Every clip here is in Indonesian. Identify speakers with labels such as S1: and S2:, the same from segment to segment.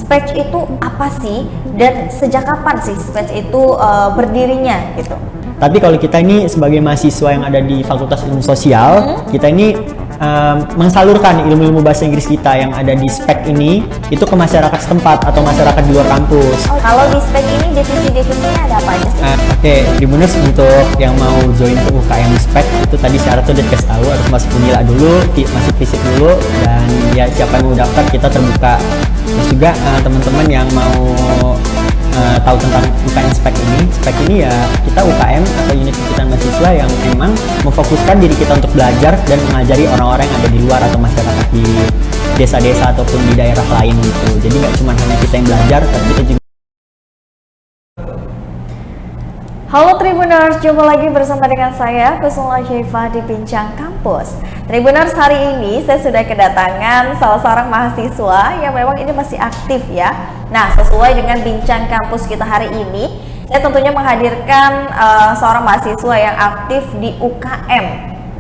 S1: Spatch itu apa sih dan sejak kapan sih Spatch itu berdirinya gitu?
S2: Tapi kalau kita ini sebagai mahasiswa yang ada di Fakultas Ilmu Sosial, kita ini mensalurkan ilmu-ilmu bahasa Inggris kita yang ada di SPEK ini itu ke masyarakat setempat atau masyarakat di luar kampus.
S1: Kalau di SPEK ini divisi-divisinya ada apa aja sih?
S2: Oke, Tribuners untuk yang mau join ke UKM SPEK itu tadi syaratnya udah dikasih tahu, harus masuk Unila dulu, masuk fisik dulu, dan ya siapa yang mau daftar kita terbuka. Terus juga teman-teman yang mau tahu tentang UKM SPEK ini ya kita UKM atau unit kegiatan mahasiswa yang memang memfokuskan diri kita untuk belajar dan mengajari orang-orang yang ada di luar atau masyarakat di desa-desa ataupun di daerah lain gitu. Jadi nggak cuma hanya kita yang belajar, tapi kita juga.
S1: Halo Tribuners, jumpa lagi bersama dengan saya Kusuma Syifa di Bincang Kampus. Tribuners, hari ini saya sudah kedatangan salah seorang mahasiswa yang memang ini masih aktif ya. Nah, sesuai dengan Bincang Kampus kita hari ini, saya tentunya menghadirkan seorang mahasiswa yang aktif di UKM.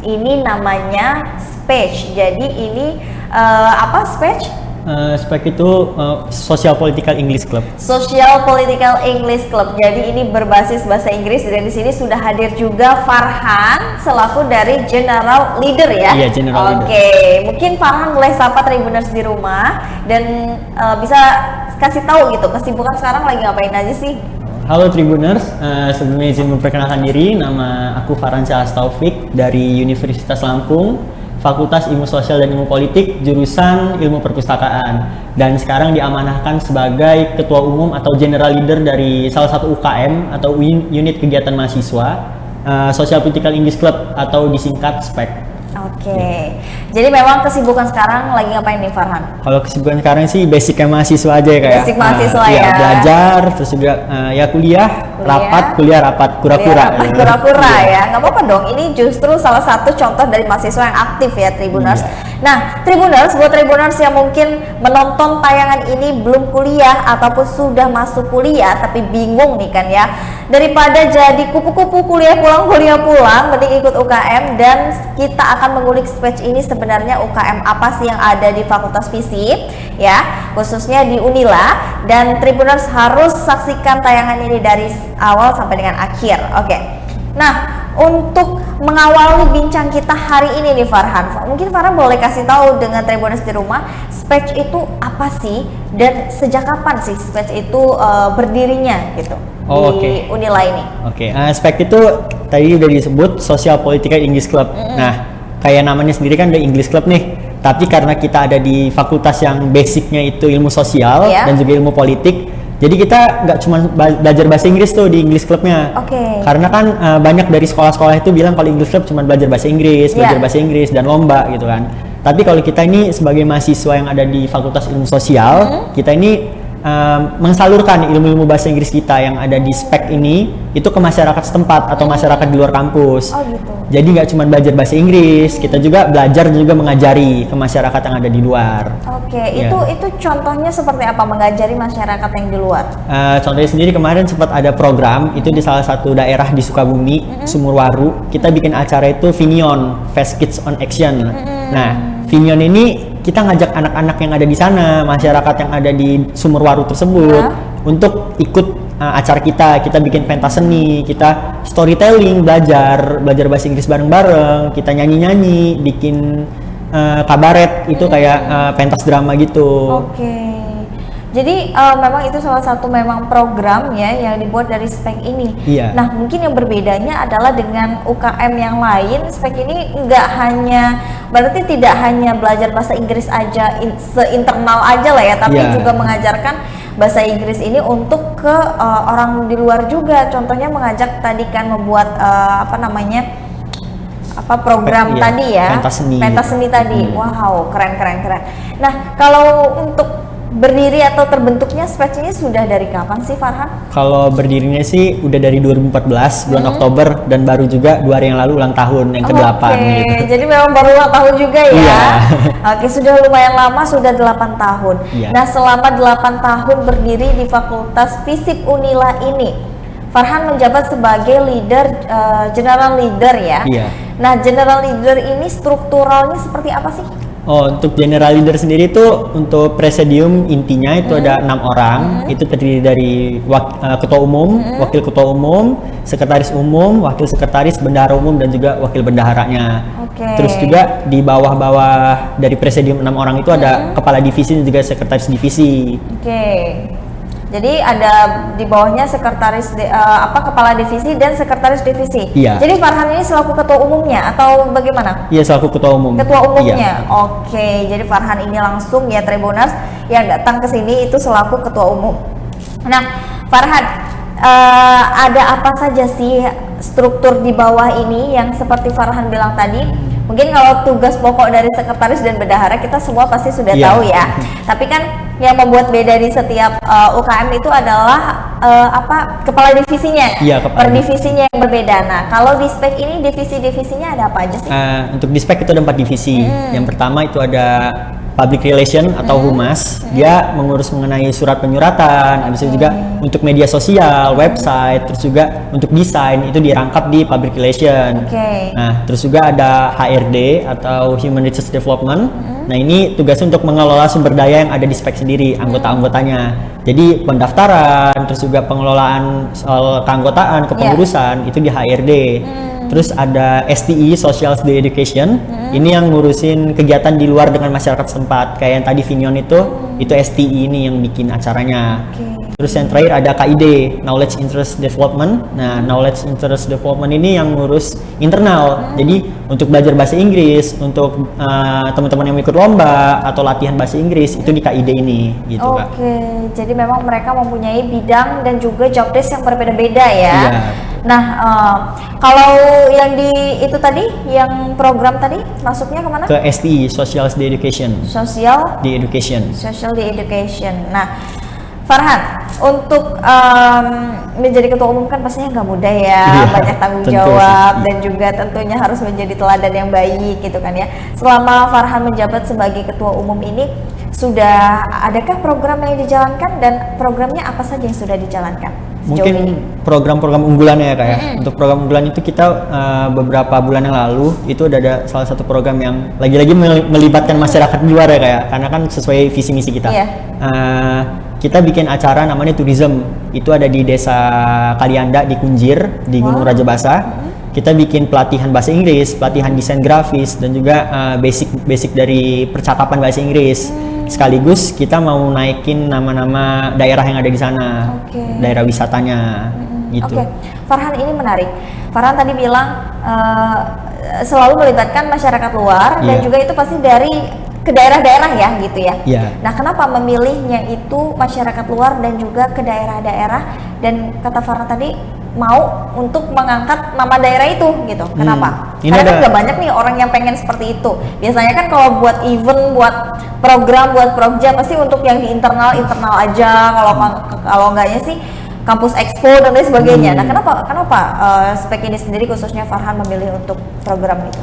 S1: Ini namanya Spatch. Jadi ini apa Spatch?
S2: SPEK itu Social Political English Club.
S1: Social Political English Club. Jadi ini berbasis bahasa Inggris dan di sini sudah hadir juga Farhan selaku dari General Leader ya.
S2: Iya, General Leader.
S1: Oke, mungkin Farhan boleh sapa Tribuners di rumah dan bisa kasih tahu gitu kesibukan sekarang lagi ngapain aja sih?
S2: Halo Tribuners, sebelumnya izin memperkenalkan diri, nama aku Farhan Syahas Taufik dari Universitas Lampung, Fakultas Ilmu Sosial dan Ilmu Politik, jurusan Ilmu Perpustakaan, dan sekarang diamanahkan sebagai Ketua Umum atau General Leader dari salah satu UKM atau unit kegiatan mahasiswa, Social Political English Club atau disingkat SPEK.
S1: Oke, jadi memang kesibukan sekarang lagi ngapain nih Farhan?
S2: Kalau kesibukan sekarang sih basicnya mahasiswa aja ya kayak.
S1: Basic mahasiswa ya.
S2: Belajar, terus juga ya kuliah, kuliah rapat, kura-kura.
S1: Kura-kura ya, nggak apa-apa dong. Ini justru salah satu contoh dari mahasiswa yang aktif ya Tribuners.
S2: Iya.
S1: Nah, Tribuners, buat Tribuners yang mungkin menonton tayangan ini belum kuliah ataupun sudah masuk kuliah tapi bingung nih kan ya, daripada jadi kupu-kupu kuliah pulang, mending ikut UKM dan kita akan mengulik Spatch ini sebenarnya UKM apa sih yang ada di Fakultas Fisip ya, khususnya di Unila, dan Tribuners harus saksikan tayangan ini dari awal sampai dengan akhir. Oke. Nah, untuk mengawali bincang kita hari ini nih Farhan, mungkin Farhan boleh kasih tahu dengan Tribuners di rumah, Spatch itu apa sih dan sejak kapan sih Spatch itu berdirinya gitu di Unila ini?
S2: SPEK itu tadi udah disebut Social Political English Club. Nah, kayak namanya sendiri kan udah English Club nih, tapi karena kita ada di fakultas yang basicnya itu ilmu sosial dan juga ilmu politik, jadi kita nggak cuma belajar bahasa Inggris tuh di English Clubnya. Karena kan banyak dari sekolah-sekolah itu bilang kalau English Club cuma belajar bahasa Inggris, dan lomba gitu kan. Tapi kalau kita ini sebagai mahasiswa yang ada di Fakultas Ilmu Sosial, kita ini mensalurkan ilmu-ilmu bahasa Inggris kita yang ada di SPEK ini itu ke masyarakat setempat atau masyarakat di luar kampus.
S1: Gitu.
S2: Jadi nggak cuma belajar bahasa Inggris, kita juga belajar juga mengajari ke masyarakat yang ada di luar.
S1: Itu contohnya seperti apa mengajari masyarakat yang di luar?
S2: Contohnya sendiri kemarin sempat ada program itu di salah satu daerah di Sukabumi, Sumurwaru. Kita bikin acara itu Vinion, Fast Kids on Action. Nah, Vinion ini kita ngajak anak-anak yang ada di sana, masyarakat yang ada di Sumurwaru tersebut untuk ikut acara kita bikin pentas seni, kita storytelling, belajar bahasa Inggris bareng-bareng, kita nyanyi-nyanyi, bikin kabaret itu kayak pentas drama gitu.
S1: Jadi memang itu salah satu memang program ya yang dibuat dari SPEK ini. Nah, mungkin yang berbedanya adalah dengan UKM yang lain, SPEK ini berarti tidak hanya belajar bahasa Inggris aja seinternal aja lah ya, tapi juga mengajarkan bahasa Inggris ini untuk ke orang di luar juga. Contohnya mengajak tadi kan membuat program tadi ya, pentas seni tadi. Wow, keren. Nah, kalau untuk berdiri atau terbentuknya Spatch ini sudah dari kapan sih Farhan?
S2: Kalau berdirinya sih udah dari 2014 bulan Oktober, dan baru juga 2 hari yang lalu ulang tahun yang ke-8 gitu.
S1: Jadi memang baru ulang tahun juga ya. Sudah lumayan lama, sudah 8 tahun. Nah, selama 8 tahun berdiri di Fakultas Fisip Unila ini, Farhan menjabat sebagai General Leader ya. Nah, General Leader ini strukturalnya seperti apa sih?
S2: Oh, untuk general leader sendiri itu untuk presidium intinya itu ada 6 orang. Itu terdiri dari ketua umum, wakil ketua umum, sekretaris umum, wakil sekretaris, bendahara umum dan juga wakil bendaharanya. Terus juga di bawah-bawah dari presidium 6 orang itu ada kepala divisi dan juga sekretaris divisi.
S1: Jadi ada di bawahnya sekretaris kepala divisi dan sekretaris divisi.
S2: Iya.
S1: Jadi Farhan ini selaku ketua umumnya atau bagaimana?
S2: Iya, selaku ketua umum.
S1: Ketua umumnya.
S2: Iya.
S1: Jadi Farhan ini langsung ya Tribuners yang datang ke sini itu selaku ketua umum. Nah, Farhan, ada apa saja sih struktur di bawah ini yang seperti Farhan bilang tadi? Mungkin kalau tugas pokok dari sekretaris dan bendahara kita semua pasti sudah tahu ya. Tapi kan yang membuat beda di setiap UKM itu adalah kepala divisinya.
S2: Iya,
S1: per divisinya yang berbeda. Nah, kalau di spek ini divisi-divisinya ada apa aja sih?
S2: Untuk di spek itu ada 4 divisi. Yang pertama itu ada public relation atau humas. Dia mengurus mengenai surat penyuratan, habis itu juga untuk media sosial, website, terus juga untuk desain itu dirangkap di public relation. Nah, terus juga ada HRD atau Human Resource Development. Nah, ini tugasnya untuk mengelola sumber daya yang ada di spek sendiri, anggota-anggotanya. Jadi pendaftaran, terus juga pengelolaan soal keanggotaan, kepengurusan itu di HRD. Terus ada STI, Social Study Education. Ini yang ngurusin kegiatan di luar dengan masyarakat setempat. Kayak yang tadi Vinion itu STI ini yang bikin acaranya. Terus yang terakhir ada KID, Knowledge Interest Development. Nah, Knowledge Interest Development ini yang ngurus internal. Jadi untuk belajar bahasa Inggris, untuk teman-teman yang ikut lomba atau latihan bahasa Inggris itu di KID ini, gitu Kak.
S1: Jadi memang mereka mempunyai bidang dan juga job desk yang berbeda-beda ya.
S2: Iya.
S1: Nah, kalau yang di itu tadi, yang program tadi masuknya kemana?
S2: Ke STI, Social Study Education.
S1: Social
S2: di Education.
S1: Social di Education. Nah, Farhan, untuk menjadi ketua umum kan pastinya nggak mudah ya, banyak tanggung jawab dan juga tentunya harus menjadi teladan yang baik gitu kan ya. Selama Farhan menjabat sebagai ketua umum ini, sudah adakah program yang dijalankan dan programnya apa saja yang sudah dijalankan?
S2: Mungkin program-program unggulannya ya Kak ya. Untuk program unggulan itu kita beberapa bulan yang lalu itu ada salah satu program yang lagi-lagi melibatkan masyarakat di luar ya Kak ya, karena kan sesuai visi misi kita. Kita bikin acara namanya tourism, itu ada di desa Kalianda di Kunjir di Gunung Rajabasa. Kita bikin pelatihan bahasa Inggris, pelatihan desain grafis dan juga basic dari percakapan bahasa Inggris. Sekaligus kita mau naikin nama-nama daerah yang ada di sana, daerah wisatanya, gitu.
S1: Farhan ini menarik. Farhan tadi bilang selalu melibatkan masyarakat luar dan juga itu pasti dari ke daerah-daerah ya, gitu ya. Nah, kenapa memilihnya itu masyarakat luar dan juga ke daerah-daerah, dan kata Farhan tadi mau untuk mengangkat nama daerah itu gitu. Kenapa? Karena kan gak banyak nih orang yang pengen seperti itu. Biasanya kan kalau buat event, buat program, buat project pasti untuk yang di internal aja. Kalau enggaknya sih kampus expo dan lain sebagainya. Nah, kenapa spek ini sendiri khususnya Farhan memilih untuk program itu?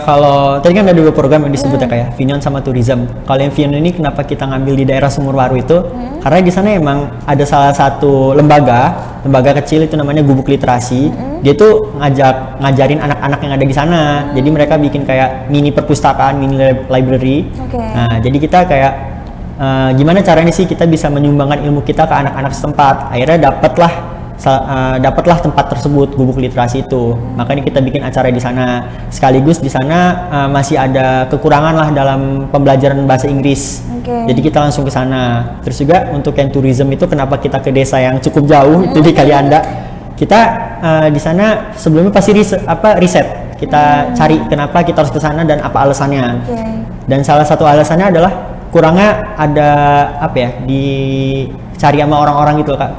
S2: Kalau tadi kan ada 2 program yang disebut ya kayak Vinion sama Tourism. Kalau yang Vinion ini kenapa kita ngambil di daerah Sumurwaru itu? Karena di sana emang ada salah satu lembaga kecil itu namanya Gubuk Literasi. Dia tuh ngajarin anak-anak yang ada di sana. Jadi mereka bikin kayak mini perpustakaan, mini library. Nah, jadi kita kayak gimana caranya sih kita bisa menyumbangkan ilmu kita ke anak-anak setempat. Akhirnya dapatlah tempat tersebut, Gubuk Literasi itu. Makanya kita bikin acara di sana. Sekaligus di sana masih ada kekurangan lah dalam pembelajaran bahasa Inggris. Jadi kita langsung ke sana. Terus juga untuk yang tourism itu kenapa kita ke desa yang cukup jauh itu di Kalianda. Kita di sana sebelumnya pasti riset. Kita cari kenapa kita harus ke sana dan apa alasannya. Dan salah satu alasannya adalah kurangnya ada cari sama orang-orang gitu Kak,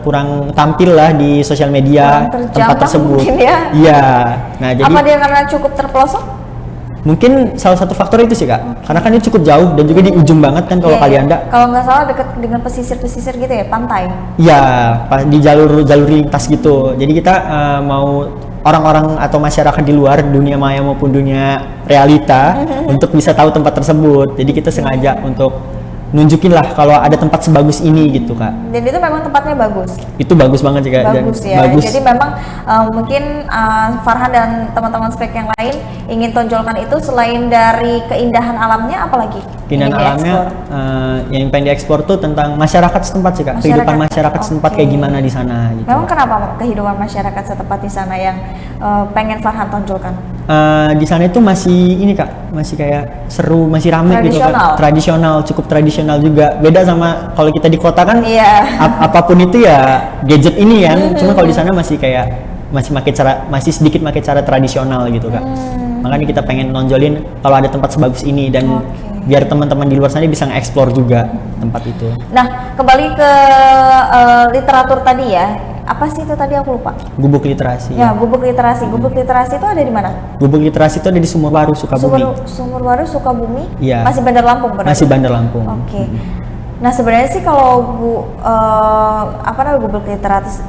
S2: kurang tampil lah di sosial media tempat tersebut. Iya. Nah, jadi
S1: apa dia karena cukup terpelosok?
S2: Mungkin salah satu faktor itu sih Kak. Karena kan ini cukup jauh dan juga di ujung banget kan kalau Kalianda.
S1: Kalau nggak salah dekat dengan pesisir-pesisir gitu ya, pantai.
S2: Iya, di jalur lintas gitu. Jadi kita mau orang-orang atau masyarakat di luar dunia maya maupun dunia realita untuk bisa tahu tempat tersebut. Jadi kita sengaja untuk nunjukin lah kalau ada tempat sebagus ini gitu Kak.
S1: Dan itu memang tempatnya bagus.
S2: Itu bagus banget sih Kak.
S1: Bagus ya.
S2: Bagus.
S1: Jadi memang mungkin Farhan dan teman-teman spek yang lain ingin tonjolkan itu selain dari keindahan alamnya, apalagi?
S2: Keindahan alamnya yang pengen diekspor tuh tentang masyarakat setempat sih Kak. Kehidupan masyarakat setempat kayak gimana di sana gitu.
S1: Memang kenapa kehidupan masyarakat setempat di sana yang pengen Farhan tonjolkan?
S2: Di sana itu masih ini Kak, masih kayak seru, masih rame gitu Kak. Tradisional, cukup tradisional juga. Beda sama kalau kita di kota kan, apapun itu ya gadget ini kan. Cuma kalau di sana masih kayak masih sedikit pakai cara tradisional gitu Kak. Makanya kita pengen nonjolin kalau ada tempat sebagus ini dan biar teman-teman di luar sana bisa nge-explore juga tempat itu.
S1: Nah, kembali ke literatur tadi ya. Apa sih itu tadi aku lupa?
S2: Gubuk literasi.
S1: Ya, gubuk literasi. Gubuk literasi itu ada di mana?
S2: Gubuk literasi itu ada di Sumur Waru, Sukabumi.
S1: Sumur Waru, Sukabumi?
S2: Iya.
S1: Masih Bandar Lampung berarti?
S2: Masih Bandar Lampung.
S1: Oke. Nah, sebenarnya sih kalau gubuk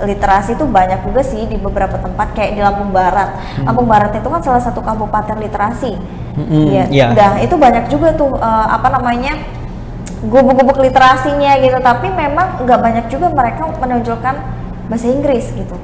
S1: literasi itu banyak juga sih di beberapa tempat kayak di Lampung Barat. Lampung Barat itu kan salah satu kabupaten literasi. Iya. Nah, itu banyak juga tuh gubuk-gubuk literasinya gitu. Tapi memang nggak banyak juga mereka menonjolkan bahasa Inggris gitu.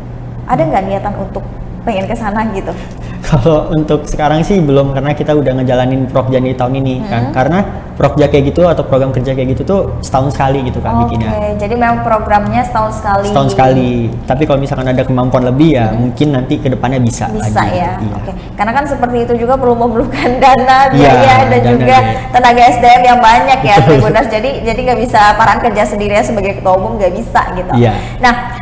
S1: Ada nggak niatan untuk pengen ke sana gitu?
S2: Kalau untuk sekarang sih belum, karena kita udah ngejalanin Prokja di tahun ini kan. Karena Prokja kayak gitu atau program kerja kayak gitu tuh setahun sekali gitu kan bikinnya.
S1: Oke, jadi memang programnya setahun sekali.
S2: Setahun sekali. Tapi kalau misalkan ada kemampuan lebih ya mungkin nanti kedepannya bisa lagi.
S1: Bisa ya.
S2: Iya.
S1: Oke. Karena kan seperti itu juga perlu memerlukan dana, biaya dan juga tenaga SDM yang banyak ya, Tribuners. Jadi nggak bisa Farhan kerja sendiri sebagai ketua umum, nggak bisa gitu.
S2: Iya.
S1: Nah,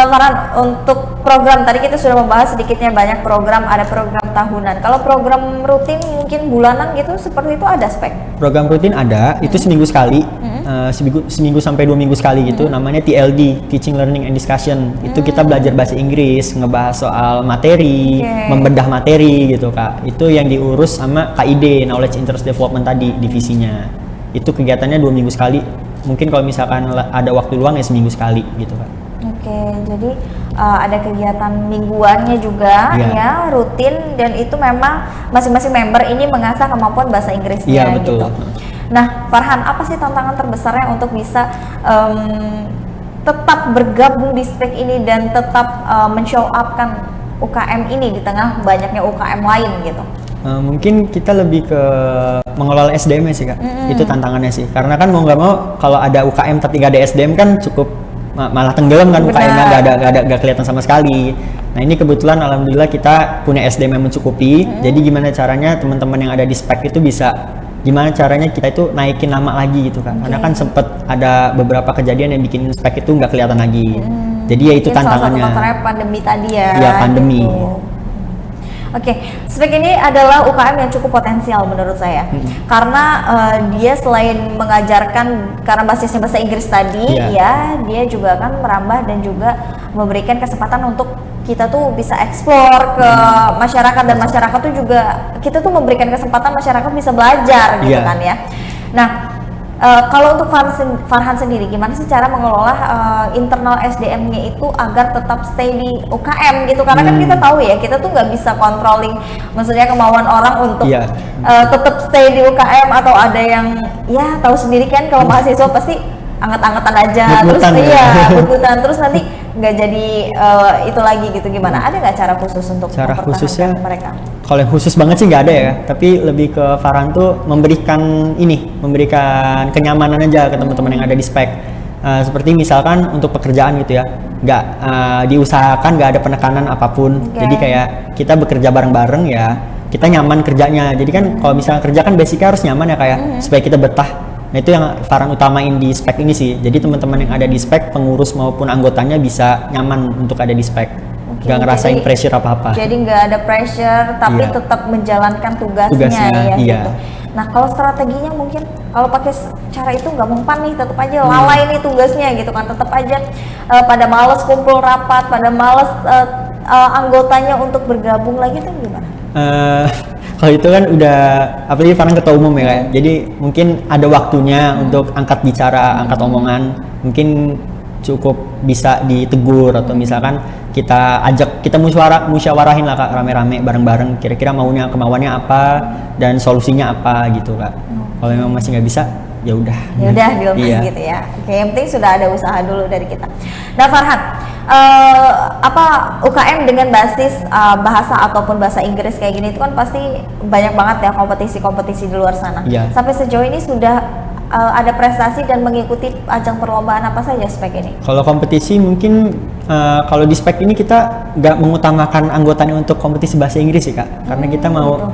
S1: Farhan, untuk program tadi kita sudah membahas sedikitnya banyak program, ada program tahunan. Kalau program rutin mungkin bulanan gitu seperti itu ada spek?
S2: Program rutin ada, itu seminggu sekali, seminggu sampai 2 minggu sekali gitu. Namanya TLD, Teaching, Learning and Discussion. Itu kita belajar bahasa Inggris, ngebahas soal materi, membedah materi gitu Kak. Itu yang diurus sama KID, Knowledge Interest Development tadi, divisinya. Itu kegiatannya 2 minggu sekali. Mungkin kalau misalkan ada waktu luang ya seminggu sekali gitu Kak.
S1: Oke, jadi ada kegiatan mingguannya juga ya, rutin, dan itu memang masing-masing member ini mengasah kemampuan bahasa Inggrisnya gitu. Nah, Farhan, apa sih tantangan terbesarnya untuk bisa tetap bergabung di spek ini dan tetap men-show up-kan UKM ini di tengah banyaknya UKM lain gitu?
S2: Mungkin kita lebih ke mengelola SDM sih Kak. Itu tantangannya sih. Karena kan mau nggak mau kalau ada UKM tapi nggak ada SDM kan cukup malah tenggelam kan UKM-nya, nggak kelihatan sama sekali. Nah ini kebetulan alhamdulillah kita punya SDM yang mencukupi. Jadi gimana caranya teman-teman yang ada di spek itu bisa, gimana caranya kita itu naikin nama lagi gitu kan. Karena kan sempet ada beberapa kejadian yang bikin spek itu nggak kelihatan lagi. Jadi ya itu tantangannya.
S1: Salah satu faktornya pandemi tadi ya.
S2: Iya, pandemi.
S1: Gitu. Oke, spek ini adalah UKM yang cukup potensial menurut saya, karena dia selain mengajarkan karena basisnya bahasa Inggris tadi, ya dia juga akan merambah dan juga memberikan kesempatan untuk kita tuh bisa eksplor ke masyarakat, dan masyarakat tuh juga kita tuh memberikan kesempatan masyarakat bisa belajar gitu kan ya. Nah, kalau untuk Farhan sendiri, gimana sih cara mengelola internal SDM-nya itu agar tetap stay di UKM gitu? Karena kan kita tahu ya, kita tuh nggak bisa controlling, maksudnya kemauan orang untuk tetap stay di UKM, atau ada yang ya tahu sendiri kan kalau mahasiswa pasti angkat-angkatan aja, terus nanti nggak jadi itu lagi gitu. Gimana? Ada nggak cara khusus untuk mempertahankan mereka?
S2: Kalau yang khusus banget sih nggak ada ya, tapi lebih ke Farhan tuh memberikan kenyamanan aja ke teman-teman yang ada di spek. Seperti misalkan untuk pekerjaan gitu ya, nggak diusahakan nggak ada penekanan apapun. Jadi kayak kita bekerja bareng-bareng ya, kita nyaman kerjanya. Jadi kan kalau misalnya kerja kan basicnya harus nyaman ya kayak supaya kita betah. Nah itu yang Farhan utamain di spek ini sih. Jadi teman-teman yang ada di spek, pengurus maupun anggotanya bisa nyaman untuk ada di spek. Gak ngerasain pressure apa-apa.
S1: Jadi nggak ada pressure, tapi tetap menjalankan tugasnya ya gitu. Nah kalau strateginya mungkin kalau pakai cara itu nggak mempan nih, tetap aja lalai nih tugasnya gitu kan, tetap aja pada males kumpul rapat, pada males anggotanya untuk bergabung lagi tuh gimana?
S2: Kalau itu kan udah, apalagi Farhan ketua umum ya kayak, jadi mungkin ada waktunya untuk angkat bicara, angkat omongan, mungkin cukup bisa ditegur, atau misalkan kita ajak, kita musyawarahin lah Kak, rame-rame bareng-bareng, kira-kira kemauannya apa dan solusinya apa gitu Kak. Kalau memang masih nggak bisa, ya udah
S1: dilepas gitu ya. Oke, yang penting sudah ada usaha dulu dari kita. Nah Farhan, apa UKM dengan basis bahasa ataupun bahasa Inggris kayak gini itu kan pasti banyak banget ya kompetisi-kompetisi di luar sana. Sampai sejauh ini sudah ada prestasi dan mengikuti ajang perlombaan apa saja spek ini?
S2: Kalau kompetisi mungkin kalau di spek ini kita nggak mengutamakan anggotanya untuk kompetisi bahasa Inggris sih Kak, karena kita mau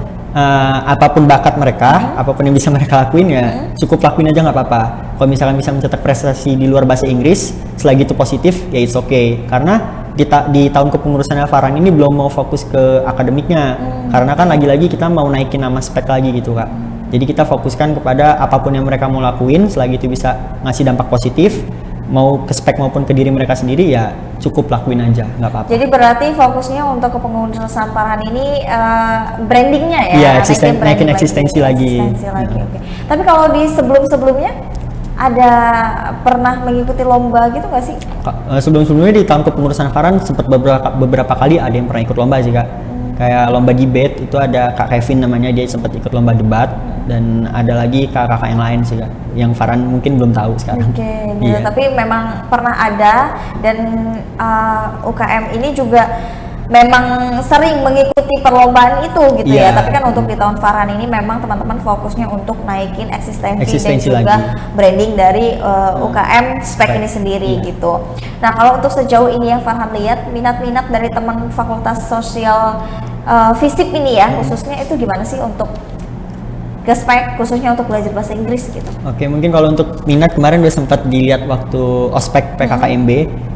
S2: apapun bakat mereka, apapun yang bisa mereka lakuin ya cukup lakuin aja nggak apa-apa. Kalau misalkan bisa mencetak prestasi di luar bahasa Inggris, selagi itu positif ya it's okay. Karena di tahun kepengurusannya Farhan ini belum mau fokus ke akademiknya, karena kan lagi-lagi kita mau naikin nama spek lagi gitu Kak. Jadi kita fokuskan kepada apapun yang mereka mau lakuin, selagi itu bisa ngasih dampak positif, mau ke spek maupun ke diri mereka sendiri ya cukup lakuin aja, nggak apa-apa.
S1: Jadi berarti fokusnya untuk kepengurusan Farhan ini brandingnya ya?
S2: Iya, naikin eksistensi lagi.
S1: Okay. Tapi kalau di sebelum-sebelumnya ada pernah mengikuti lomba gitu nggak sih?
S2: Sebelum-sebelumnya di tahun kepengurusan Farhan sempat beberapa kali ada yang pernah ikut lomba sih Kak. Kayak lomba debate itu ada Kak Kevin namanya, dia sempat ikut lomba debat, dan ada lagi kakak yang lain sih Kak, yang Farhan mungkin belum tahu sekarang.
S1: Iya. Tapi memang pernah ada, dan UKM ini juga memang sering mengikuti perlombaan itu gitu ya. Tapi kan untuk di tahun Farhan ini memang teman-teman fokusnya untuk naikin eksistensi dan juga branding dari UKM spek ini sendiri gitu. Nah kalau untuk sejauh ini yang Farhan lihat, minat-minat dari teman Fakultas Sosial FISIP ini ya khususnya itu gimana sih untuk ke spek khususnya untuk belajar bahasa Inggris gitu?
S2: Oke, mungkin kalau untuk minat kemarin udah sempat dilihat waktu ospek PKKMB,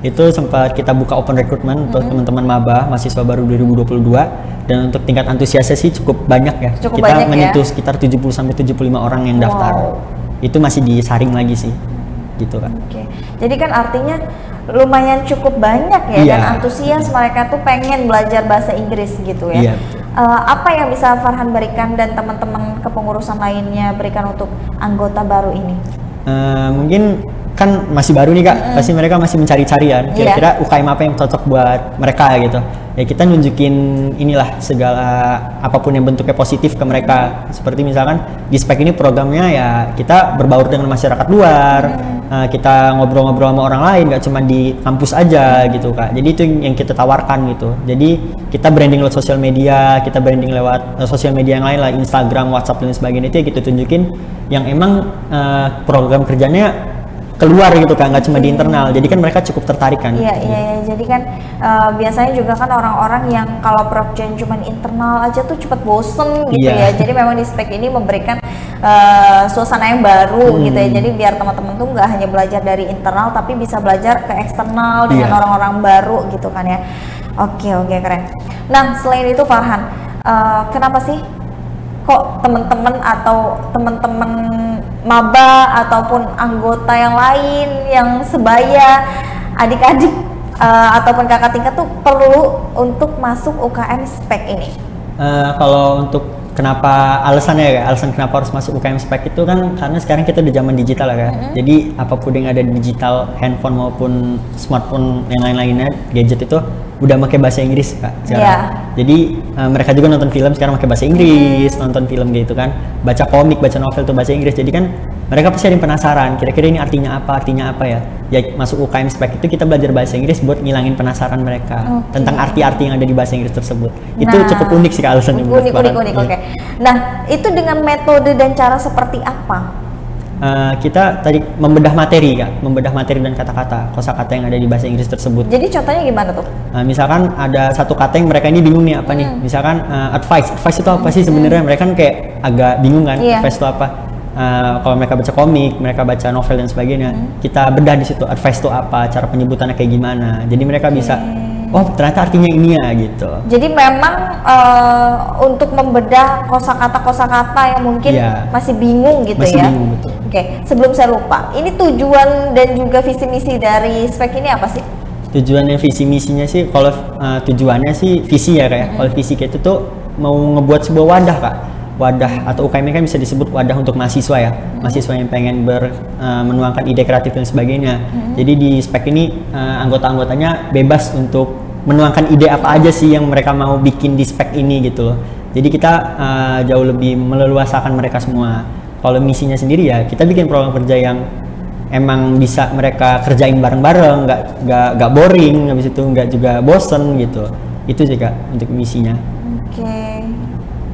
S2: itu sempat kita buka open recruitment untuk teman-teman maba mahasiswa baru 2022, dan untuk tingkat antusiasnya sih cukup banyak ya. Kita menyentuh sekitar 70-75 orang yang daftar. Itu masih disaring lagi sih gitu kan.
S1: Jadi kan artinya lumayan cukup banyak ya, dan antusias mereka tuh pengen belajar bahasa Inggris gitu ya. Apa yang bisa Farhan berikan dan teman-teman kepengurusan lainnya berikan untuk anggota baru ini?
S2: Mungkin kan masih baru nih Kak, pasti mereka masih mencari-cari ya, kira-kira UKM apa yang cocok buat mereka gitu. Ya kita nunjukin inilah segala apapun yang bentuknya positif ke mereka. Seperti misalkan di spek ini programnya ya kita berbaur dengan masyarakat luar, kita ngobrol-ngobrol sama orang lain, gak cuma di kampus aja gitu Kak. Jadi itu yang kita tawarkan gitu. Jadi kita branding lewat sosial media, kita branding lewat sosial media yang lain lah, Instagram, WhatsApp dan sebagainya, itu ya kita tunjukin yang emang program kerjanya keluar gitu kan, nggak cuma di internal. Jadi kan mereka cukup tertarik kan.
S1: Iya. Jadi kan biasanya juga kan orang-orang yang kalau program cuma internal aja tuh cepat bosen gitu ya. Jadi memang di spek ini memberikan suasana yang baru gitu ya. Jadi biar teman-teman tuh nggak hanya belajar dari internal, tapi bisa belajar ke eksternal dengan orang-orang baru gitu kan ya. Oke, keren. Nah selain itu Farhan, kenapa sih kok teman-teman atau teman-teman maba ataupun anggota yang lain yang sebaya, adik-adik ataupun kakak tingkat tuh perlu untuk masuk UKM spek ini?
S2: Kalau untuk kenapa alasannya ya, alasan kenapa harus masuk UKM spek itu kan karena sekarang kita udah zaman digital ya Kak. Jadi apapun yang ada di digital, handphone maupun smartphone yang lain-lainnya, gadget itu udah pakai bahasa Inggris Kak sekarang. Jadi mereka juga nonton film sekarang pakai bahasa Inggris, nonton film gitu kan, baca komik, baca novel tuh bahasa Inggris. Jadi kan mereka pasti ada yang penasaran, kira-kira ini artinya apa ya. Ya masuk UKM spek itu kita belajar bahasa Inggris buat ngilangin penasaran mereka tentang arti-arti yang ada di bahasa Inggris tersebut. Itu cukup unik sih alasannya.
S1: Unik. Nah itu dengan metode dan cara seperti apa?
S2: Kita tadi membedah materi dan kata-kata, kosakata yang ada di bahasa Inggris tersebut.
S1: Jadi contohnya gimana tuh?
S2: Misalkan ada satu kata yang mereka ini bingung nih apa nih, misalkan advice itu apa sih sebenarnya, mereka kan kayak agak bingung kan, advice itu apa. Kalau mereka baca komik, mereka baca novel dan sebagainya, kita bedah di situ advice itu apa, cara penyebutannya kayak gimana, jadi mereka bisa oh ternyata artinya ini ya gitu. Jadi
S1: memang untuk membedah kosakata yang mungkin masih bingung gitu ya.
S2: Bingung, betul.
S1: Oke, sebelum saya lupa, ini tujuan dan juga visi misi dari spek ini apa sih?
S2: Tujuannya visi misinya sih, kalau tujuannya sih visi ya Kak. Kalau visi kayak itu tuh mau ngebuat sebuah wadah Kak. Wadah atau UKM kan bisa disebut wadah untuk mahasiswa ya, mahasiswa yang pengen menuangkan ide kreatif dan sebagainya. Jadi di spek ini anggota-anggotanya bebas untuk menuangkan ide apa aja sih yang mereka mau bikin di spek ini gitu loh. Jadi kita jauh lebih meleluasakan mereka semua. Kalau misinya sendiri ya kita bikin program kerja yang emang bisa mereka kerjain bareng-bareng, nggak boring, habis itu nggak juga bosen gitu. Itu sih Kak untuk misinya.
S1: Oke,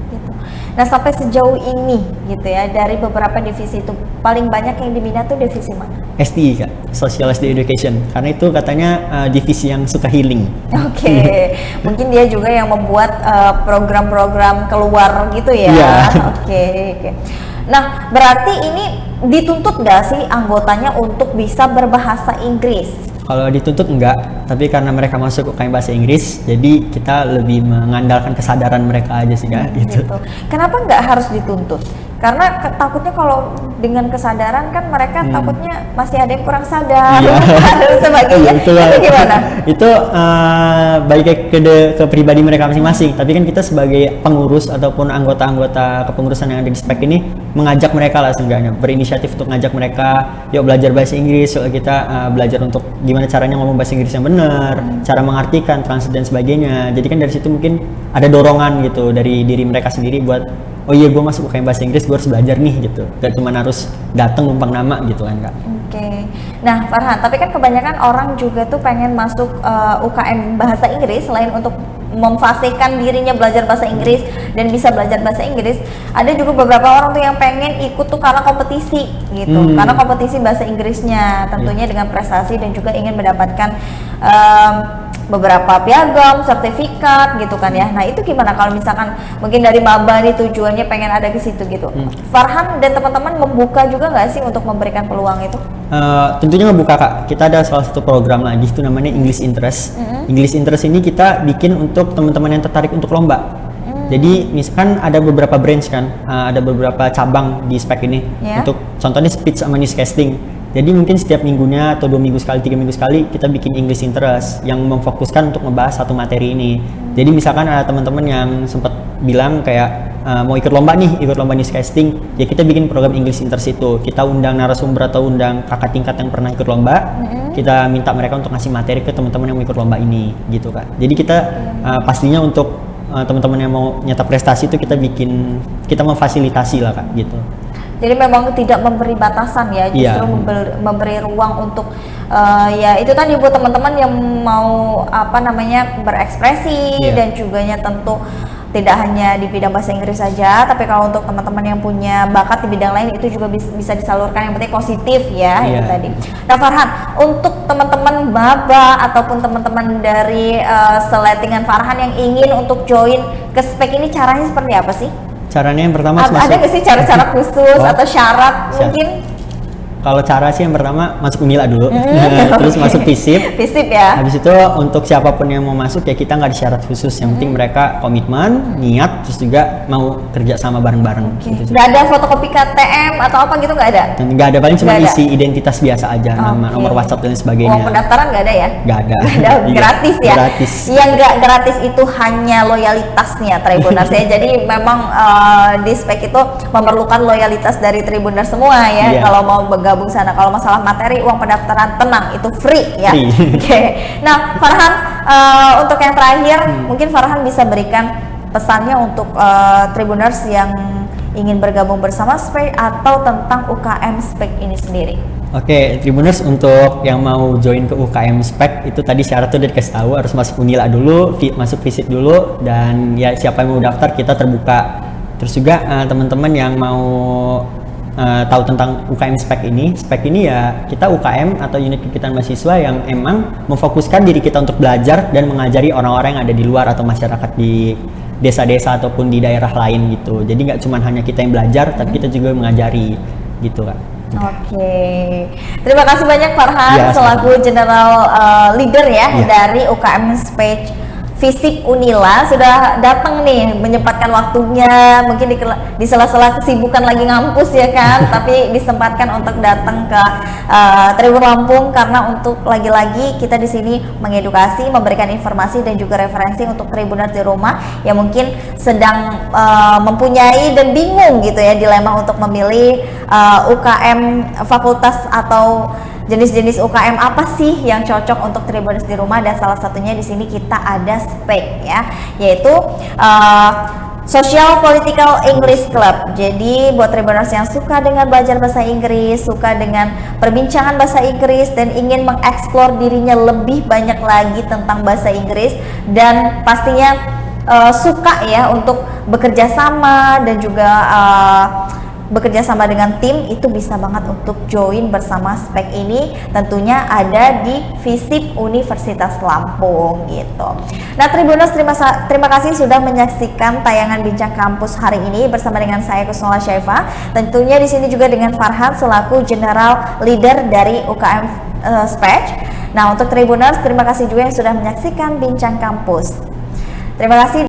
S1: gitu. Nah sampai sejauh ini gitu ya, dari beberapa divisi itu paling banyak yang diminat tuh divisi mana?
S2: SDI Kak, Social SD Education, karena itu katanya divisi yang suka healing.
S1: Oke, mungkin dia juga yang membuat program-program keluar gitu ya.
S2: Iya.
S1: Oke. Nah berarti ini dituntut nggak sih anggotanya untuk bisa berbahasa Inggris?
S2: Kalau dituntut enggak, tapi karena mereka masuk UKM bahasa Inggris, jadi kita lebih mengandalkan kesadaran mereka aja sih Kak, gitu.
S1: Kenapa nggak harus dituntut? Karena takutnya kalau dengan kesadaran kan mereka takutnya masih ada yang kurang sadar dan sebagainya.
S2: Itu
S1: gimana?
S2: Itu balik ke pribadi mereka masing-masing. Tapi kan kita sebagai pengurus ataupun anggota-anggota kepengurusan yang ada di SPEK ini mengajak mereka lah seenggaknya, berinisiatif untuk ngajak mereka, yuk belajar bahasa Inggris, yuk kita belajar untuk gimana caranya ngomong bahasa Inggris yang benar, cara mengartikan, translate dan sebagainya. Jadi kan dari situ mungkin ada dorongan gitu dari diri mereka sendiri buat oh iya gue masuk UKM bahasa Inggris, gue harus belajar nih gitu, gak cuma harus datang numpang nama gitu kan Kak.
S1: Oke. Nah Farhan, tapi kan kebanyakan orang juga tuh pengen masuk UKM bahasa Inggris selain untuk memfasilkan dirinya belajar bahasa Inggris dan bisa belajar bahasa Inggris, ada juga beberapa orang tuh yang pengen ikut tuh karena kompetisi gitu, karena kompetisi bahasa Inggrisnya tentunya dengan prestasi dan juga ingin mendapatkan beberapa piagam, sertifikat gitu kan ya. Nah itu gimana kalau misalkan mungkin dari maba nih tujuannya pengen ada ke situ gitu. Farhan dan teman-teman membuka juga nggak sih untuk memberikan peluang itu?
S2: Tentunya ngebuka Kak. Kita ada salah satu program lagi itu namanya English Interest. English Interest ini kita bikin untuk teman-teman yang tertarik untuk lomba. Jadi misalkan ada beberapa branch kan, ada beberapa cabang di SPEK ini untuk contohnya speech sama newscasting. Jadi mungkin setiap minggunya atau 2 minggu sekali, 3 minggu sekali kita bikin English Interest yang memfokuskan untuk ngebahas satu materi ini. Jadi misalkan ada teman-teman yang sempat bilang kayak mau ikut lomba newscasting, ya kita bikin program English Interest itu. Kita undang narasumber atau undang kakak tingkat yang pernah ikut lomba, kita minta mereka untuk ngasih materi ke teman-teman yang mau ikut lomba ini, gitu kan. Jadi kita pastinya untuk teman-teman yang mau nyata prestasi itu kita memfasilitasi lah Kak, gitu.
S1: Jadi memang tidak memberi batasan ya, justru memberi ruang untuk ya itu tadi buat teman-teman yang mau berekspresi dan juga tentu tidak hanya di bidang bahasa Inggris saja, tapi kalau untuk teman-teman yang punya bakat di bidang lain itu juga bisa disalurkan, yang penting positif ya itu tadi. Nah Farhan, untuk teman-teman maba ataupun teman-teman dari seletingan Farhan yang ingin untuk join ke SPEK ini caranya seperti apa sih?
S2: Caranya yang pertama
S1: ada nggak sih cara-cara khusus atau syarat mungkin?
S2: Kalau cara sih yang pertama masuk Unila dulu, terus masuk FISIP.
S1: FISIP ya.
S2: Habis itu untuk siapapun yang mau masuk ya kita nggak ada syarat khusus, yang penting mereka komitmen, niat, terus juga mau kerja sama bareng-bareng. Gitu.
S1: Nggak ada fotokopi KTM atau apa gitu nggak ada?
S2: Nggak ada, paling cuma isi identitas biasa aja, nama, nomor WhatsApp dan sebagainya.
S1: Uang pendaftaran nggak ada ya?
S2: Nggak ada.
S1: Gratis ya?
S2: Gratis.
S1: Yang nggak gratis itu hanya loyalitasnya Tribuners ya. Jadi memang di SPEK itu memerlukan loyalitas dari Tribuners semua ya. Kalau mau bergabung sana, kalau masalah materi, uang pendaftaran tenang, itu free ya. Oke. Nah Farhan, untuk yang terakhir mungkin Farhan bisa berikan pesannya untuk Tribuners yang ingin bergabung bersama SPEK atau tentang UKM SPEK ini sendiri.
S2: Oke, Tribuners untuk yang mau join ke UKM SPEK itu tadi syaratnya udah dikasih tahu, harus masuk Unila dulu, masuk FISIP dulu, dan ya siapa yang mau daftar kita terbuka. Terus juga teman-teman yang mau tahu tentang UKM SPEK ini ya kita UKM atau unit kegiatan mahasiswa yang emang memfokuskan diri kita untuk belajar dan mengajari orang-orang yang ada di luar atau masyarakat di desa-desa ataupun di daerah lain gitu. Jadi nggak cuma hanya kita yang belajar, tapi kita juga mengajari gitu kan.
S1: Oke, terima kasih banyak Farhan selaku General Leader ya dari UKM SPEK FISIP Unila, sudah datang nih menyempatkan waktunya, mungkin di sela-sela kesibukan lagi ngampus ya kan, tapi disempatkan untuk datang ke Tribun Lampung karena untuk lagi-lagi kita di sini mengedukasi, memberikan informasi dan juga referensi untuk Tribuners di rumah yang mungkin sedang mempunyai dan bingung gitu ya dilema untuk memilih UKM fakultas atau jenis-jenis UKM apa sih yang cocok untuk Tribuners di rumah, dan salah satunya di sini kita ada SPEK ya, yaitu Social Political English Club. Jadi buat Tribuners yang suka dengan belajar bahasa Inggris, suka dengan perbincangan bahasa Inggris dan ingin mengeksplor dirinya lebih banyak lagi tentang bahasa Inggris dan pastinya suka ya untuk bekerja sama dan juga bekerja sama dengan tim, itu bisa banget untuk join bersama SPEK ini. Tentunya ada di FISIP Universitas Lampung gitu. Nah Tribuners, terima kasih sudah menyaksikan tayangan Bincang Kampus hari ini bersama dengan saya Kusnola Syaifa. Tentunya di sini juga dengan Farhan selaku General Leader dari UKM SPEK. Nah untuk Tribuners, terima kasih juga yang sudah menyaksikan Bincang Kampus. Terima kasih.